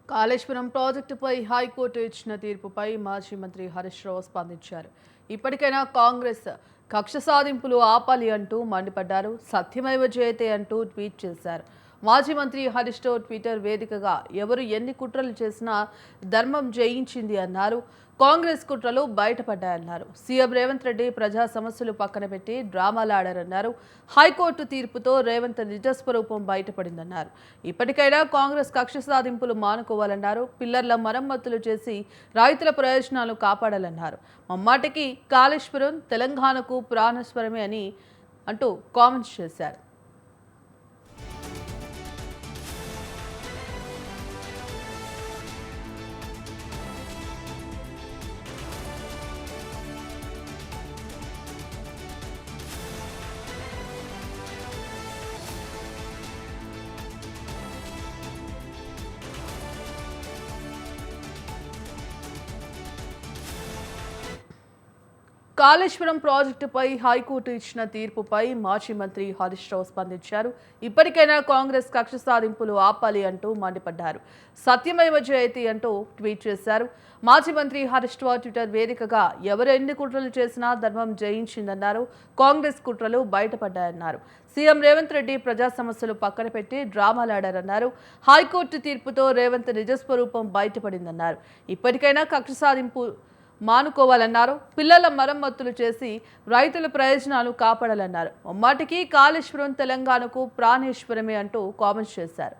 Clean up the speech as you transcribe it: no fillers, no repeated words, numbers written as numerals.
కాళేశ్వరం ప్రాజెక్టుపై హైకోర్టు ఇచ్చిన తీర్పుపై మాజీ మంత్రి హరీష్ రావు స్పందించారు. ఇప్పటికైనా కాంగ్రెస్ కక్ష సాధింపులు ఆపాలి అంటూ మండిపడ్డారు. సత్యమేవ జయతే అంటూ ట్వీట్ చేశారు. మాజీ మంత్రి హరీష్ రావు ట్విట్టర్ వేదికగా ఎవరు ఎన్ని కుట్రలు చేసినా ధర్మం జయించింది అన్నారు. కాంగ్రెస్ కుట్రలు బయటపడ్డాయన్నారు. సీఎం రేవంత్ రెడ్డి ప్రజా సమస్యలు పక్కన పెట్టి డ్రామాలాడారన్నారు. హైకోర్టు తీర్పుతో రేవంత్ నిజస్వరూపం బయటపడిందన్నారు. ఇప్పటికైనా కాంగ్రెస్ కక్ష సాధింపులు మానుకోవాలన్నారు. పిల్లర్ల మరమ్మతులు చేసి రైతుల ప్రయోజనాలు కాపాడాలన్నారు. మమ్మాటికి కాళేశ్వరం తెలంగాణకు ప్రాణస్వరమే అని అంటూ కామెంట్స్ చేశారు. కాళేశ్వరం ప్రాజెక్టుపై హైకోర్టు ఇచ్చిన తీర్పుపై మాజీ మంత్రి హరీష్ రావు స్పందించారు. ఇప్పటికైనా కాంగ్రెస్ కక్ష సాధింపులు ఆపాలి అంటూ మండిపడ్డారు. సత్యమేవ జయతి అంటూ ట్వీట్ చేశారు. మాజీ మంత్రి హరీష్ రావు ట్విట్టర్ వేదికగా ఎవరు ఎన్ని కుట్రలు చేసినా ధర్మం జయించిందన్నారు. కాంగ్రెస్ కుట్రలు బయటపడ్డాయన్నారు. సీఎం రేవంత్ రెడ్డి ప్రజా సమస్యలు పక్కన పెట్టి డ్రామాలాడారన్నారు. హైకోర్టు తీర్పుతో రేవంత్ నిజస్వరూపం బయటపడిందన్నారు. ఇప్పటికైనా కక్ష సాధింపు మానుకోవాలన్నారు. పిల్లల మరమ్మతులు చేసి రైతుల ప్రయోజనాలు కాపాడాలన్నారు. మమ్మాటికి కాళేశ్వరం తెలంగాణకు ప్రాణేశ్వరమే అంటూ కామెంట్స్ చేశారు.